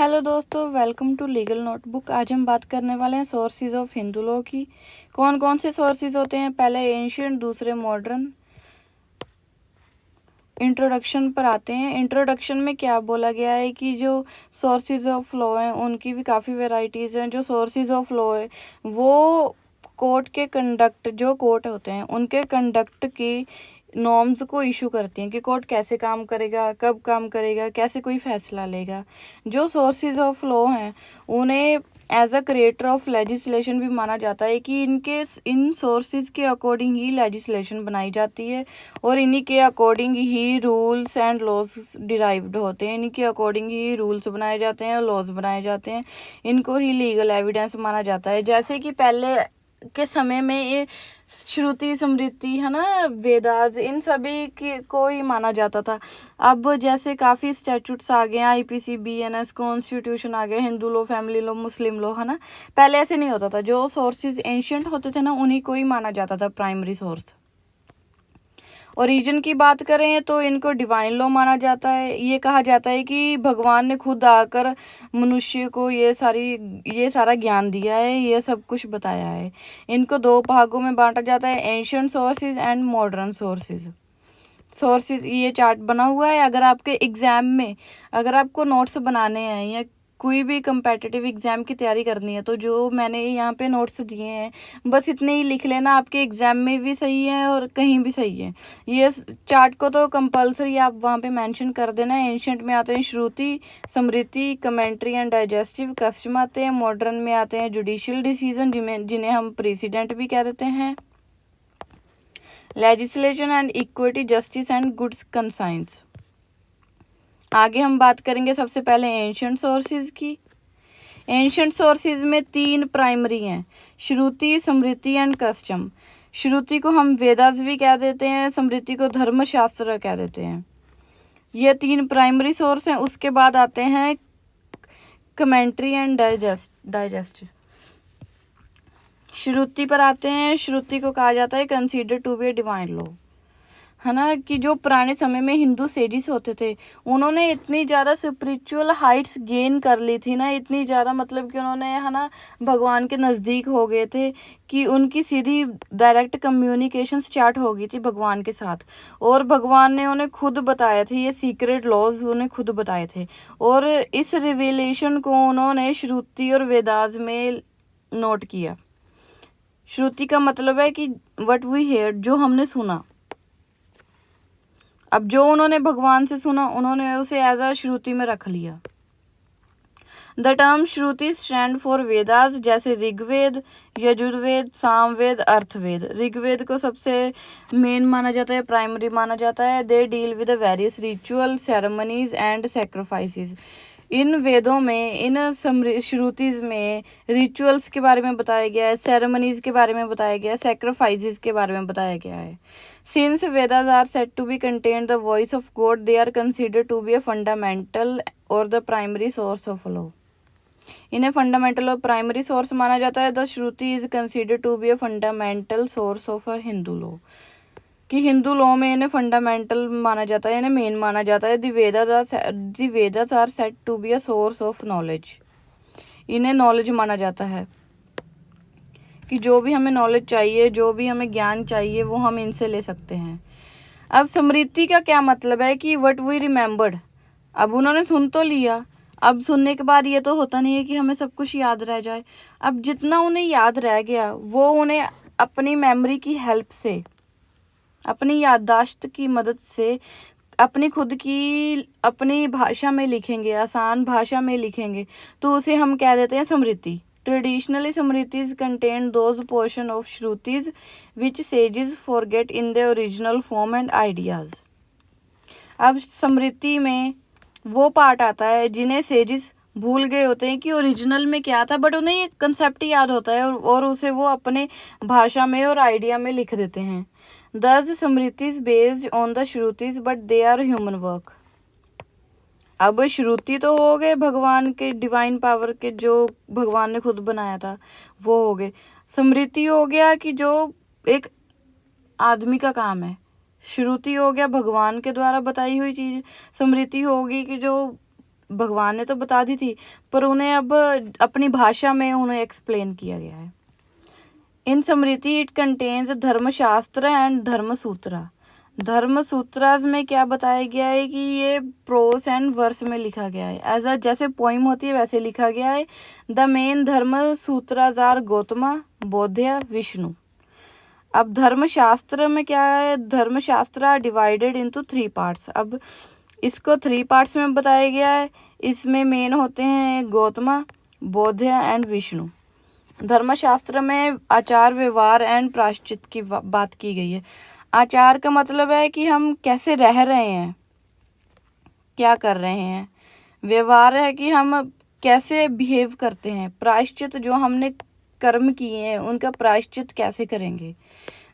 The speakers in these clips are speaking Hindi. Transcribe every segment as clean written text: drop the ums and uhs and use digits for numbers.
हेलो दोस्तों, वेलकम टू लीगल नोटबुक। आज हम बात करने वाले हैं सोर्सेज ऑफ हिंदू लॉ की। कौन कौन से सोर्सेज होते हैं? पहले एंशियंट, दूसरे मॉडर्न। इंट्रोडक्शन पर आते हैं। इंट्रोडक्शन में क्या बोला गया है कि जो सोर्सेज ऑफ लॉ हैं उनकी भी काफ़ी वेराइटीज़ हैं। जो सोर्सेज ऑफ लॉ है वो कोर्ट के कंडक्ट, जो कोर्ट होते हैं उनके कंडक्ट की नॉर्म्स को इशू करती हैं कि कोर्ट कैसे काम करेगा, कब काम करेगा, कैसे कोई फैसला लेगा। जो सोर्सेज ऑफ लॉ हैं उन्हें as a creator of legislation भी माना जाता है कि इन सोर्सेज के अकॉर्डिंग ही लेजिस्लेशन बनाई जाती है और इन्हीं के अकॉर्डिंग ही रूल्स एंड लॉज डिराइव्ड होते हैं। इन्हीं के अकॉर्डिंग ही रूल्स बनाए जाते हैं, लॉज बनाए जाते हैं। इनको ही लीगल एविडेंस माना जाता है। जैसे कि पहले के समय में ये श्रुति, स्मृति है ना, वेदास, इन सभी को ही माना जाता था। अब जैसे काफ़ी स्टैट्यूट्स आ गए हैं, आईपीसी, बीएनएस, कॉन्स्टिट्यूशन आ गए, हिंदू लॉ, फैमिली लॉ, मुस्लिम लॉ, है ना। पहले ऐसे नहीं होता था। जो सोर्सेज एंशियंट होते थे ना उन्हीं को ही माना जाता था प्राइमरी सोर्स। ओरिजिन की बात करें तो इनको डिवाइन लॉ माना जाता है। ये कहा जाता है कि भगवान ने खुद आकर मनुष्य को ये सारा ज्ञान दिया है, ये सब कुछ बताया है। इनको दो भागों में बांटा जाता है, ancient sources and modern sources. ये चार्ट बना हुआ है। अगर आपके एग्जाम में, अगर आपको नोट्स बनाने हैं या कोई भी कंपेटिटिव एग्जाम की तैयारी करनी है तो जो मैंने यहाँ पे नोट्स दिए हैं बस इतने ही लिख लेना। आपके एग्जाम में भी सही है और कहीं भी सही है। ये चार्ट को तो कंपलसरी आप वहाँ पे मेंशन कर देना। एंशियंट में आते हैं श्रुति, स्मृति, कमेंट्री एंड डाइजेस्टिव। कस्टम आते हैं। मॉडर्न में आते हैं जुडिशियल डिसीजन, जिन्हें हम प्रेसिडेंट भी कह देते हैं। Legislation and equity, justice and goods conscience. आगे हम बात करेंगे सबसे पहले एंशियंट सोर्सेज की। एंशियंट सोर्सेज में तीन प्राइमरी हैं, श्रुति, स्मृति एंड कस्टम। श्रुति को हम वेदास भी कह देते हैं, स्मृति को धर्मशास्त्र कह देते हैं। ये तीन प्राइमरी सोर्स हैं। उसके बाद आते हैं कमेंट्री एंड डाइजेस्टिव। श्रुति पर आते हैं। श्रुति को कहा जाता है consider to be a divine law, है ना। कि जो पुराने समय में हिंदू सेजिस होते थे उन्होंने इतनी ज़्यादा स्पिरिचुअल हाइट्स गेन कर ली थी ना, इतनी ज़्यादा, मतलब कि उन्होंने, है ना, भगवान के नज़दीक हो गए थे कि उनकी सीधी डायरेक्ट कम्युनिकेशन स्टार्ट हो गई थी भगवान के साथ। और भगवान ने उन्हें खुद बताए थे, ये सीक्रेट लॉज उन्हें खुद बताए थे। और इस रिवेलेशन को उन्होंने श्रुति और वेदास में नोट किया। श्रुति का मतलब है कि व्हाट वी हेard, जो हमने सुना। अब जो उन्होंने भगवान से सुना उन्होंने उसे एज अ श्रुति में रख लिया। The term Shruti stand for Vedas, जैसे ऋग्वेद, यजुर्वेद, सामवेद, अर्थवेद। ऋग्वेद को सबसे मेन माना जाता है, प्राइमरी माना जाता है। They deal with various ritual, ceremonies and sacrifices. इन वेदों में, इन श्रुतिज में रिचुअल्स के बारे में बताया गया है, सेरेमनीज के बारे में बताया गया है, सेक्रीफाइसेस के बारे में बताया गया है। Since Vedas are said to be contain the voice of God, they are considered to be a fundamental or the primary source of law. इन्हें फंडामेंटल और प्राइमरी सोर्स माना जाता है। The Shruti is considered to be a fundamental source of a Hindu law, कि हिंदू लॉ में इन्हें फंडामेंटल माना जाता है, इन्हें मेन माना जाता है। The Vedas are said to be a source of knowledge. इन्हें नॉलेज माना जाता है कि जो भी हमें नॉलेज चाहिए, जो भी हमें ज्ञान चाहिए वो हम इनसे ले सकते हैं। अब स्मृति का क्या मतलब है कि व्हाट वी रिमेंबर्ड। अब उन्होंने सुन तो लिया, अब सुनने के बाद ये तो होता नहीं है कि हमें सब कुछ याद रह जाए। अब जितना उन्हें याद रह गया वो उन्हें अपनी मेमोरी की हेल्प से, अपनी याददाश्त की मदद से, अपनी खुद की अपनी भाषा में लिखेंगे, आसान भाषा में लिखेंगे, तो उसे हम कह देते हैं स्मृति। Traditionally, Smritis contain those portion of Shrutis which sages forget in their original form and ideas. अब स्मृति में वो पार्ट आता है जिन्हें सेजिस भूल गए होते हैं कि ओरिजिनल में क्या था, बट उन्हें ये कंसेप्ट याद होता है और उसे वो अपने भाषा में और आइडिया में लिख देते हैं। Thus, Smritis based on the Shrutis, but they are human work. अब श्रुति तो हो गए भगवान के डिवाइन पावर के, जो भगवान ने खुद बनाया था वो हो गए। स्मृति हो गया कि जो एक आदमी का काम है। श्रुति हो गया भगवान के द्वारा बताई हुई चीज। स्मृति होगी कि जो भगवान ने तो बता दी थी, पर उन्हें अब अपनी भाषा में उन्हें एक्सप्लेन किया गया है। इन स्मृति इट कंटेन्स धर्मशास्त्र एंड धर्मसूत्रा। धर्मसूत्रास में क्या बताया गया है कि ये प्रोस एंड वर्स में लिखा गया है, एज अ जैसे पोइम होती है वैसे लिखा गया है। The main Dharmasutras are Gautama, बौद्ध, विष्णु। अब धर्मशास्त्र में क्या है, धर्मशास्त्र आर डिवाइडेड इनटू 3 पार्ट्स। अब इसको 3 पार्ट्स में बताया गया है। इसमें मेन होते हैं गौतमा, बौद्ध एंड विष्णु। धर्मशास्त्र में आचार, व्यवहार एंड प्रायश्चित की बात की गई है। आचार का मतलब है कि हम कैसे रह रहे हैं, क्या कर रहे हैं। व्यवहार है कि हम कैसे बिहेव करते हैं। प्रायश्चित, जो हमने कर्म किए हैं उनका प्रायश्चित कैसे करेंगे।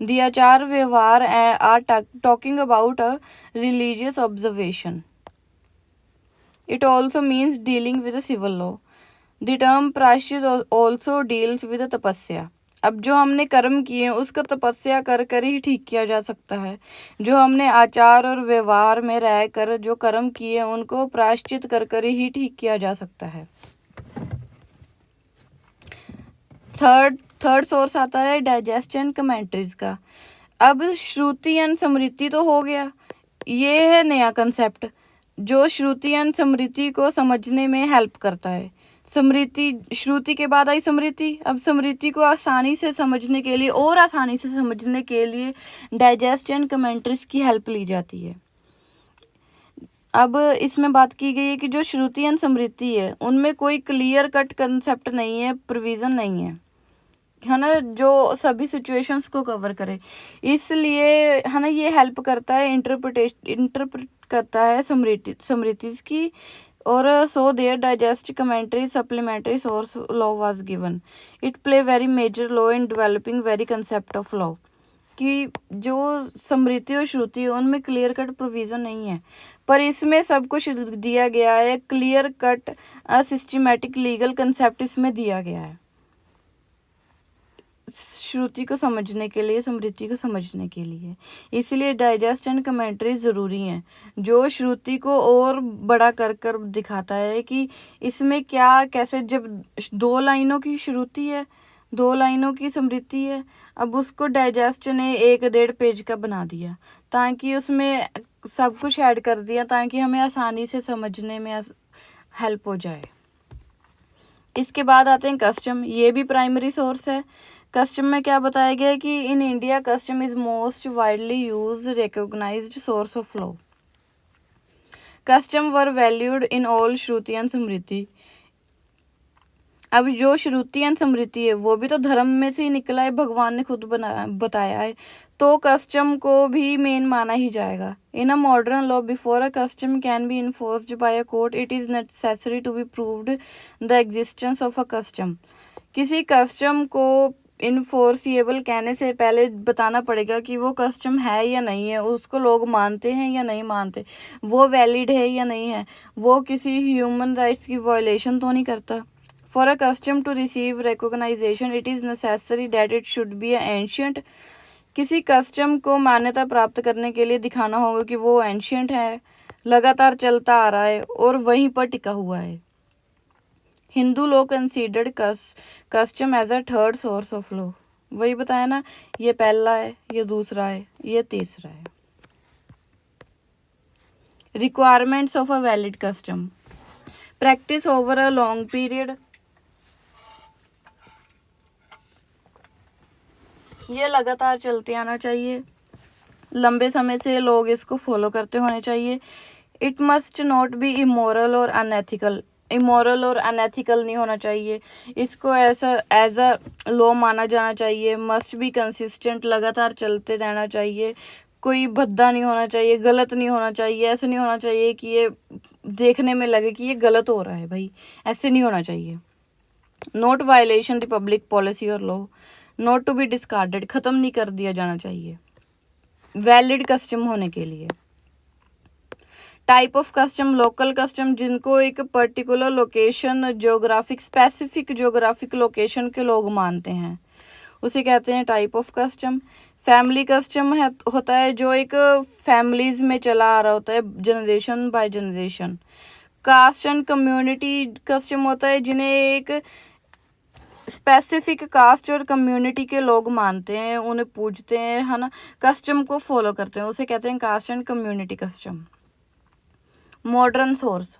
The Achar Vyavahar are talking about a religious observation. It also means dealing with the civil law. The term प्रायश्चित also deals with the तपस्या. अब जो हमने कर्म किए हैं उसका तपस्या कर कर ही ठीक किया जा सकता है। जो हमने आचार और व्यवहार में रह कर जो कर्म किए हैं उनको प्रायश्चित कर कर ही ठीक किया जा सकता है। थर्ड सोर्स आता है डाइजेस्ट एंड कमेंट्रीज का। अब श्रुति एंड स्मृति तो हो गया, ये है नया कंसेप्ट जो श्रुति एंड स्मृति को समझने में हेल्प करता है। स्मृति, श्रुति के बाद आई स्मृति। अब स्मृति को आसानी से समझने के लिए और आसानी से समझने के लिए डाइजेस्ट एंड कमेंट्रीज की हेल्प ली जाती है। अब इसमें बात की गई है कि जो श्रुति एंड स्मृति है उनमें कोई क्लियर कट कंसेप्ट नहीं है, प्रोविज़न नहीं है ना, जो सभी सिचुएशंस को कवर करे। इसलिए है ना ये हेल्प करता है, इंटरप्रेट करता है स्मृतिज की। और so there digest commentary supplementary source law was given. It play very major law in developing very concept of law. कि जो स्मृति और श्रुति उनमें क्लियर कट प्रोविज़न नहीं है, पर इसमें सब कुछ दिया गया है। Clear cut systematic legal concept इसमें दिया गया है श्रुति को समझने के लिए, स्मृति को समझने के लिए। इसलिए डाइजेस्ट एंड कमेंट्री ज़रूरी हैं, जो श्रुति को और बड़ा कर कर दिखाता है कि इसमें क्या कैसे। जब 2 लाइनों की श्रुति है, 2 लाइनों की स्मृति है, अब उसको डाइजेस्ट ने 1-1.5 पेज का बना दिया, ताकि उसमें सब कुछ ऐड कर दिया ताकि हमें आसानी से समझने में हेल्प हो जाए। इसके बाद आते हैं कस्टम। ये भी प्राइमरी सोर्स है। कस्टम में क्या बताया गया है कि in India custom is most widely used recognized source of law. Custom were valued in all Shruti and Smriti. अब जो श्रुति एंड स्मृति है वो भी तो धर्म में से ही निकला है, भगवान ने खुद बताया है, तो कस्टम को भी मेन माना ही जाएगा। In a modern law before a custom can be enforced by a court it is necessary to be proved the existence of a custom. किसी कस्टम को इन्फोर्सिएबल कहने से पहले बताना पड़ेगा कि वो कस्टम है या नहीं है, उसको लोग मानते हैं या नहीं मानते, वो वैलिड है या नहीं है, वो किसी ह्यूमन राइट्स की वायलेशन तो नहीं करता। For a custom to receive recognition, it is necessary that it should be ancient. किसी कस्टम को मान्यता प्राप्त करने के लिए दिखाना होगा कि वो एंशियंट है, लगातार चलता आ रहा है और वहीं पर टिका हुआ है। Hindu law considered custom as a third source of law. वही बताया ना, ये पहला है, ये दूसरा है, ये तीसरा है। Requirements of a valid custom. Practice over a long period. ये लगातार चलते आना चाहिए, लंबे समय से लोग इसको फॉलो करते होने चाहिए। It must not be immoral और अनएथिकल। इमोरल और अनएथिकल नहीं होना चाहिए, इसको ऐसा एज अ लॉ माना जाना चाहिए। मस्ट बी कंसिस्टेंट, लगातार चलते रहना चाहिए। कोई भद्दा नहीं होना चाहिए, गलत नहीं होना चाहिए। ऐसे नहीं होना चाहिए कि ये देखने में लगे कि ये गलत हो रहा है, भाई ऐसे नहीं होना चाहिए। Not violation the public policy और law. Not to be discarded, ख़त्म नहीं कर दिया जाना चाहिए वैलिड कस्टम होने के लिए। Type of custom. Local custom, जिनको एक particular location, geographic specific geographic location के लोग मानते हैं, उसे कहते हैं type of custom. Family custom है होता है जो एक फैमिलीज में चला आ रहा होता है, generation by generation. Caste and community custom होता है जिन्हें एक स्पेसिफिक कास्ट और कम्युनिटी के लोग मानते हैं, उन्हें पूजते हैं, है ना, कस्टम को फॉलो करते हैं, उसे कहते हैं caste and community custom. Modern source,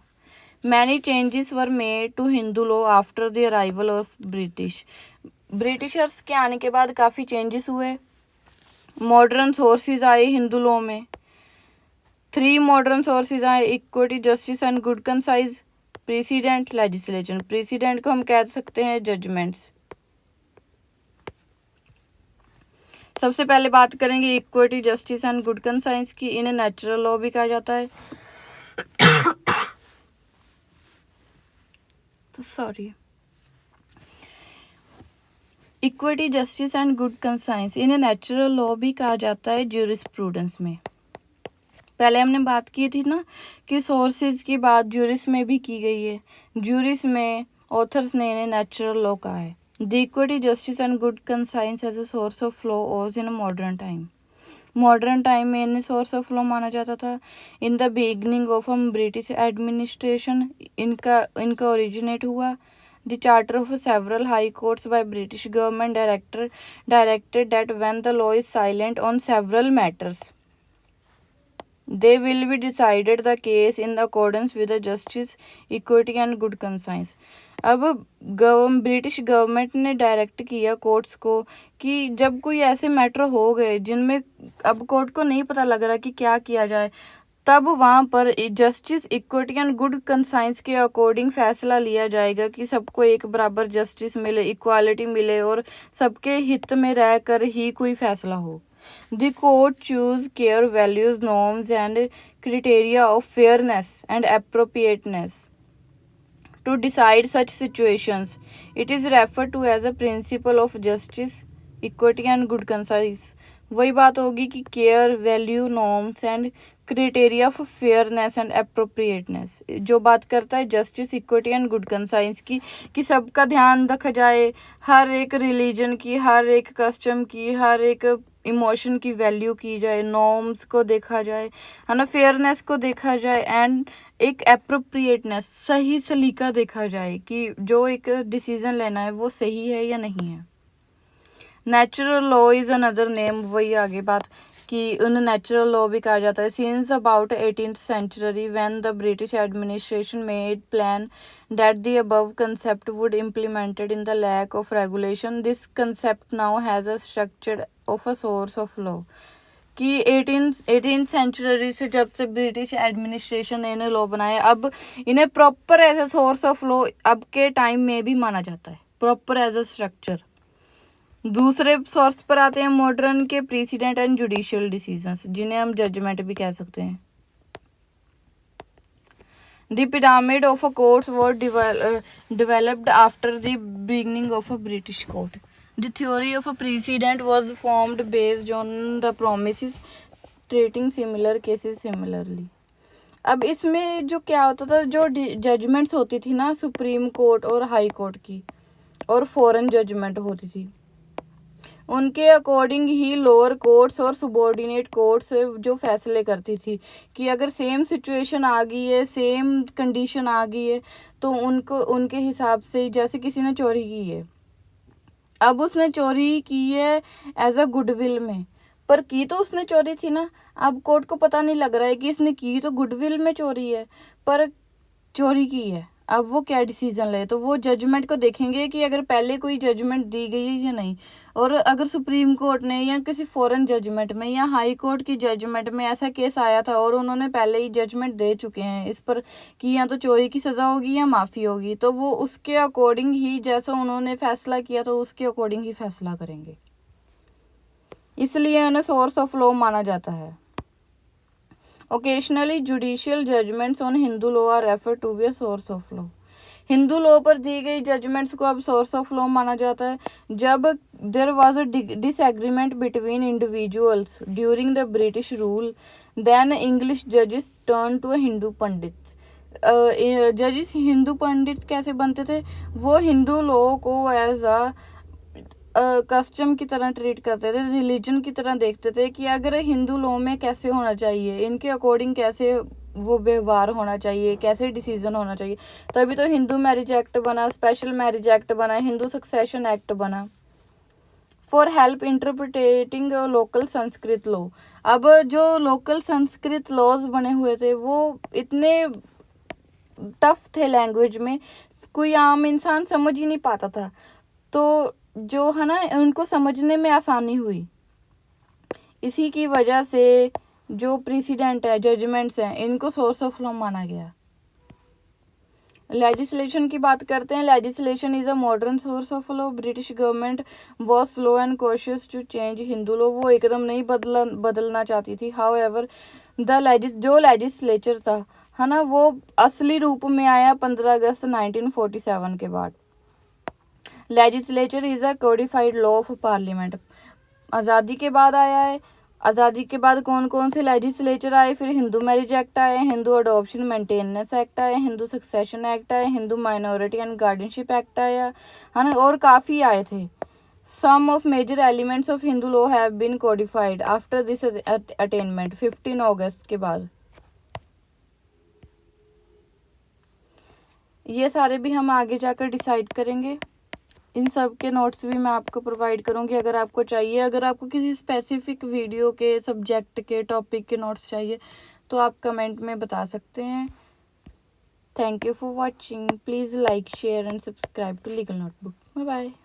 many changes were made to Hindu law after the arrival of Britishers के आने के बाद काफ़ी चेंजेस हुए। मॉडर्न सोर्सेज आए हिंदू लॉ में। 3 मॉडर्न सोर्सेज आए, equity, justice and good concise, president, legislation. President को हम कह सकते हैं जजमेंट्स। सबसे पहले बात करेंगे equity, justice and good conscience की। इन्हें नेचुरल लॉ भी कहा जाता है। तो sorry, equity, justice and good conscience, इन्हें नेचुरल लॉ भी कहा जाता है ज्यूरिस्प्रूडेंस में। पहले हमने बात की थी ना कि सोर्सेज की बात ज्यूरिस में भी की गई है। ज्यूरिस में ऑथर्स ने इन्हें नेचुरल लॉ कहा है। The equity, justice and good conscience as a source of law was in modern time. Modern time में इन्हें सोर्स ऑफ लॉ माना जाता था। In the beginning of British administration इनका ओरिजिनेट हुआ। The charter of several high courts by British government directed that when the law is silent on several matters they will be decided the case in accordance with the justice, equity and good conscience। अब ब्रिटिश गवर्नमेंट ने डायरेक्ट किया कोर्ट्स को कि जब कोई ऐसे मैटर हो गए जिनमें अब कोर्ट को नहीं पता लग रहा कि क्या किया जाए, तब वहाँ पर justice, equity and good conscience के अकॉर्डिंग फैसला लिया जाएगा कि सबको एक बराबर जस्टिस मिले, इक्वालिटी मिले और सबके हित में रहकर ही कोई फैसला हो। The court choose care, values, norms and criteria of fairness and appropriateness to decide such situations. It is referred to as a principle of justice, equity and good conscience। वही बात होगी कि care, value, norms and criteria of fairness and appropriateness, जो बात करता है justice, equity and good conscience की, कि सबका ध्यान रखा जाए, हर एक रिलीजन की, हर एक कस्टम की, हर एक इमोशन की वैल्यू की जाए, नॉर्म्स को देखा जाए, है ना, फेयरनेस को देखा जाए एंड एक एप्रोप्रिएटनेस, सही सलीका देखा जाए कि जो एक डिसीजन लेना है वो सही है या नहीं है। Natural law is another name, वही आगे बात कि उन्हें नेचुरल लॉ भी कहा जाता है। Since about 18th century when the British administration made plan that the above concept would implemented in the lack of regulation, this concept now has a structure of a source of law। कि 18th सेंचुरी से जब से ब्रिटिश एडमिनिस्ट्रेशन ने इन्हें लॉ बनाया, अब इन्हें proper as a source of law अब के टाइम में भी माना जाता है, प्रॉपर एज अ स्ट्रक्चर। दूसरे सोर्स पर आते हैं मॉडर्न के, प्रेसिडेंट एंड जुडिशियल डिसीजंस, जिन्हें हम जजमेंट भी कह सकते हैं। The pyramid of a courts was developed after the beginning of a British court। The theory of a precedent was formed based on the promises treating similar cases similarly। अब इसमें जो क्या होता था, जो जजमेंट्स होती थी ना सुप्रीम कोर्ट और हाई कोर्ट की, और फॉरेन जजमेंट होती थी, उनके अकॉर्डिंग ही लोअर कोर्ट्स और सबॉर्डिनेट कोर्ट्स जो फैसले करती थी कि अगर सेम सिचुएशन आ गई है, सेम कंडीशन आ गई है, तो उनको उनके हिसाब से, जैसे किसी ने चोरी की है, अब उसने चोरी की है एज अ गुडविल में, पर की तो उसने चोरी थी ना, अब कोर्ट को पता नहीं लग रहा है कि इसने की तो गुडविल में चोरी है, पर चोरी की है, अब वो क्या डिसीजन ले, तो वो जजमेंट को देखेंगे कि अगर पहले कोई जजमेंट दी गई है या नहीं, और अगर सुप्रीम कोर्ट ने या किसी फॉरेन जजमेंट में या हाई कोर्ट की जजमेंट में ऐसा केस आया था और उन्होंने पहले ही जजमेंट दे चुके हैं इस पर कि या तो चोरी की सज़ा होगी या माफ़ी होगी, तो वो उसके अकॉर्डिंग ही, जैसा उन्होंने फैसला किया तो उसके अकॉर्डिंग ही फैसला करेंगे, इसलिए उन्हें सोर्स ऑफ लॉ माना जाता है। Occasionally judicial judgments on Hindu law are refer to be a source of law. Hindu law पर दी गई जजमेंट्स को अब सोर्स ऑफ लॉ माना जाता है। जब there was a disagreement between individuals during the British rule, then English जजेस टर्न टू हिंदू पंडित्स। जजेस हिंदू पंडित कैसे बनते थे, वो हिंदू लॉ को एज अ कस्टम की तरह ट्रीट करते थे, रिलीजन की तरह देखते थे कि अगर हिंदू लॉ में कैसे होना चाहिए, इनके अकॉर्डिंग कैसे वो व्यवहार होना चाहिए, कैसे डिसीजन होना चाहिए। तभी तो हिंदू मैरिज एक्ट बना, स्पेशल मैरिज एक्ट बना, हिंदू सक्सेशन एक्ट बना। For help interpreting local Sanskrit law. अब जो लोकल संस्कृत लॉज बने हुए थे वो इतने टफ थे लैंग्वेज में, कोई आम इंसान समझ ही नहीं पाता था, तो जो है ना उनको समझने में आसानी हुई। इसी की वजह से जो प्रेसिडेंट है, जजमेंट्स हैं, इनको सोर्स ऑफ लॉ माना गया। लेजिस्लेशन की बात करते हैं। Legislation is a modern source of law. British government was slow and cautious to change Hindu law. वो एकदम नहीं बदलना चाहती थी। हाउ एवर जो लेजिस्लेचर था है ना, वो असली रूप में आया 15 अगस्त 1947 के बाद। Legislature is a codified law of parliament. आज़ादी के बाद आया है। आज़ादी के बाद कौन कौन से लेजिस्लेचर आए? फिर हिंदू मैरिज एक्ट आए, हिंदू अडॉप्शन मेंटेनेंस एक्ट आया, हिंदू सक्सेशन एक्ट आया, Hindu minority and guardianship act आया, है ना, और काफ़ी आए थे। Some of major elements of Hindu law have been codified after this attainment 15 अगस्त के बाद। ये सारे भी हम आगे जाकर डिसाइड करेंगे। इन सब के नोट्स भी मैं आपको प्रोवाइड करूँगी अगर आपको चाहिए। अगर आपको किसी स्पेसिफिक वीडियो के, सब्जेक्ट के, टॉपिक के नोट्स चाहिए तो आप कमेंट में बता सकते हैं। Thank you for watching. Please like, share and subscribe to Legal Notebook. Bye bye.